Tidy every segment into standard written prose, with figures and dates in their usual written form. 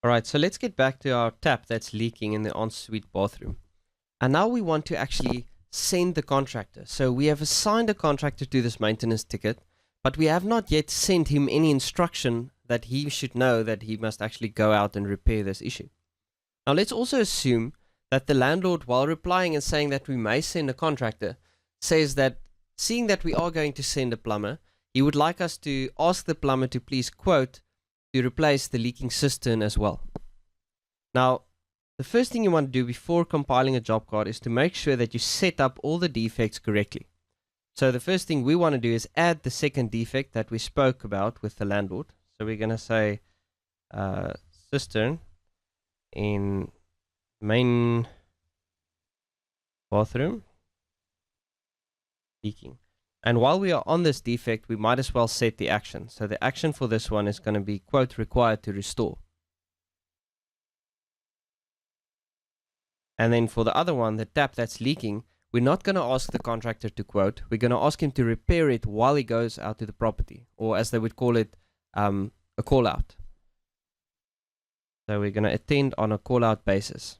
Alright, so let's get back to our tap that's leaking in the ensuite bathroom. And now we want to actually send the contractor. So we have assigned a contractor to this maintenance ticket, but we have not yet sent him any instruction that he should know that he must actually go out and repair this issue. Now let's also assume that the landlord, while replying and saying that we may send a contractor, says that seeing that we are going to send a plumber, he would like us to ask the plumber to please quote to replace the leaking cistern as well. Now, the first thing you want to do before compiling a job card is to make sure that you set up all the defects correctly. So the first thing we want to do is add the second defect that we spoke about with the landlord. So we're going to say cistern in main bathroom leaking. And while we are on this defect, we might as well set the action. So the action for this one is going to be quote required to restore. And then for the other one, the tap that's leaking, we're not going to ask the contractor to quote. We're going to ask him to repair it while he goes out to the property, or as they would call it, a call out. So we're going to attend on a call out basis.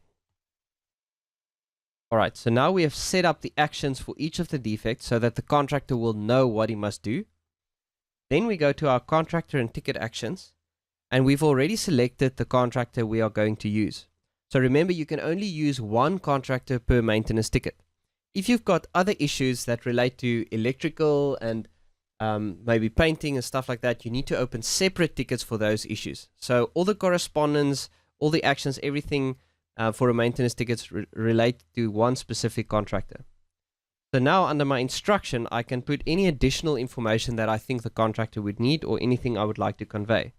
Alright, so now we have set up the actions for each of the defects so that the contractor will know what he must do. Then we go to our contractor and ticket actions, and we've already selected the contractor we are going to use. So remember, you can only use one contractor per maintenance ticket. If you've got other issues that relate to electrical and maybe painting and stuff like that, you need to open separate tickets for those issues. So all the correspondence, all the actions, everything for a maintenance tickets relate to one specific contractor. So now under my instruction, I can put any additional information that I think the contractor would need or anything I would like to convey.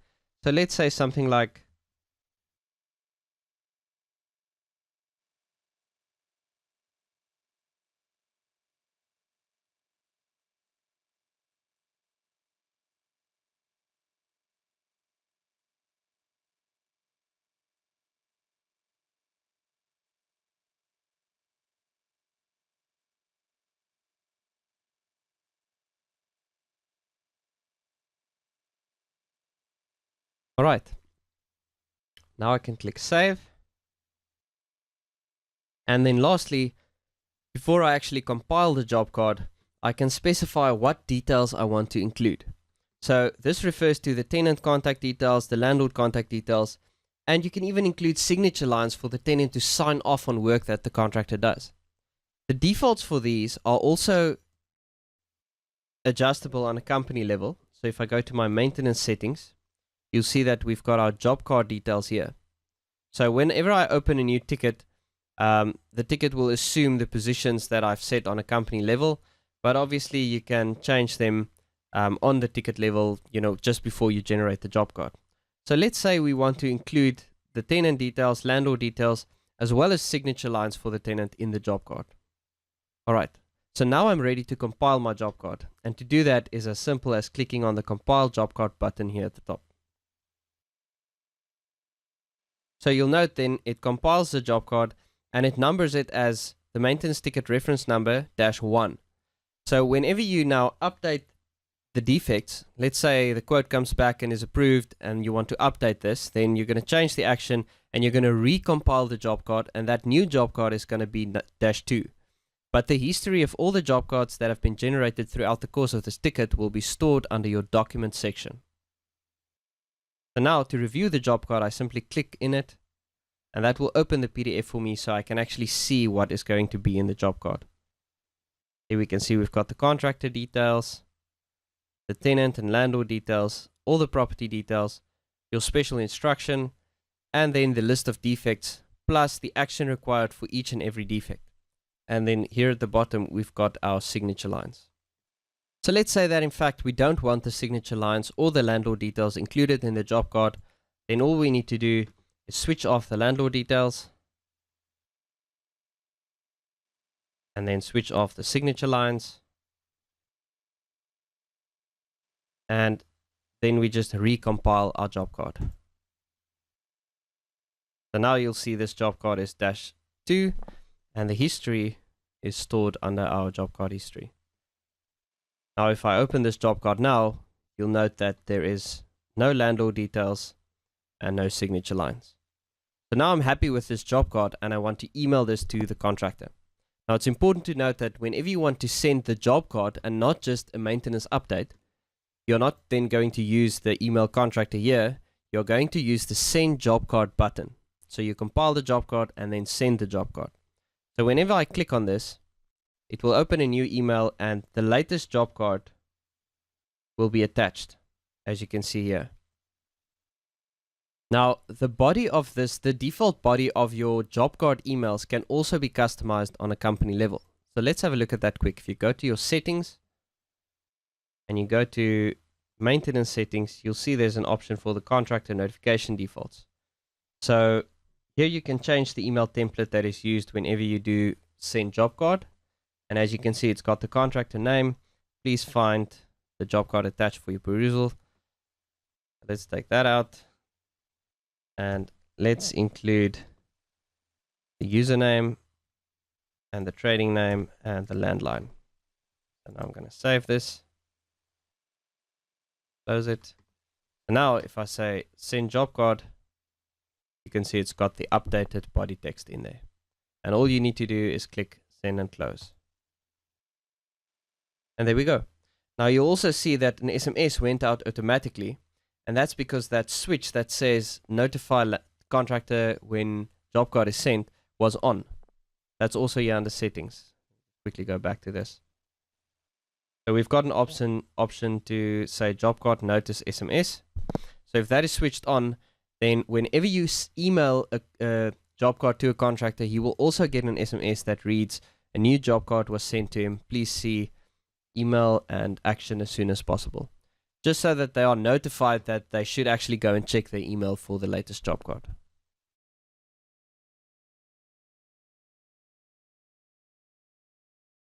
So let's say something like alright, now I can click save. And then lastly, before I actually compile the job card, I can specify what details I want to include. So this refers to the tenant contact details, the landlord contact details, and you can even include signature lines for the tenant to sign off on work that the contractor does. The defaults for these are also adjustable on a company level. So if I go to my maintenance settings, you'll see that we've got our job card details here. So whenever I open a new ticket, the ticket will assume the positions that I've set on a company level, but obviously you can change them on the ticket level, just before you generate the job card. So let's say we want to include the tenant details, landlord details, as well as signature lines for the tenant in the job card. Alright, so now I'm ready to compile my job card, and to do that is as simple as clicking on the compile job card button here at the top. So you'll note then it compiles the job card and it numbers it as the maintenance ticket reference number -1. So whenever you now update the defects, let's say the quote comes back and is approved and you want to update this, then you're going to change the action and you're going to recompile the job card, and that new job card is going to be -2. But the history of all the job cards that have been generated throughout the course of this ticket will be stored under your document section. So now to review the job card, I simply click in it, and that will open the PDF for me so I can actually see what is going to be in the job card. Here we can see we've got the contractor details, the tenant and landlord details, all the property details, your special instruction, and then the list of defects, plus the action required for each and every defect. And then here at the bottom, we've got our signature lines. So let's say that in fact we don't want the signature lines or the landlord details included in the job card. Then all we need to do is switch off the landlord details and then switch off the signature lines, and then we just recompile our job card. So now you'll see this job card is -2 and the history is stored under our job card history. Now if I open this job card now, you'll note that there is no landlord details and no signature lines. So now I'm happy with this job card and I want to email this to the contractor. Now it's important to note that whenever you want to send the job card and not just a maintenance update, you're not then going to use the email contractor here. You're going to use the send job card button. So you compile the job card and then send the job card. So whenever I click on this, it will open a new email and the latest job card will be attached, as you can see here. Now, the body of this, the default body of your job card emails can also be customized on a company level. So let's have a look at that quick. If you go to your settings and you go to maintenance settings, you'll see there's an option for the contractor notification defaults. So here you can change the email template that is used whenever you do send job card. And as you can see, it's got the contractor name. Please find the job card attached for your perusal. Let's take that out. And let's include the username and the trading name and the landline. And I'm going to save this. Close it. So now if I say send job card, you can see it's got the updated body text in there. And all you need to do is click send and close. And there we go. Now you also see that an SMS went out automatically. And that's because that switch that says notify contractor when job card is sent was on. That's also here under settings. Quickly go back to this. So we've got an option to say job card notice SMS. So if that is switched on, then whenever you email a job card to a contractor, he will also get an SMS that reads a new job card was sent to him. Please see email and action as soon as possible. Just so that they are notified that they should actually go and check their email for the latest job card.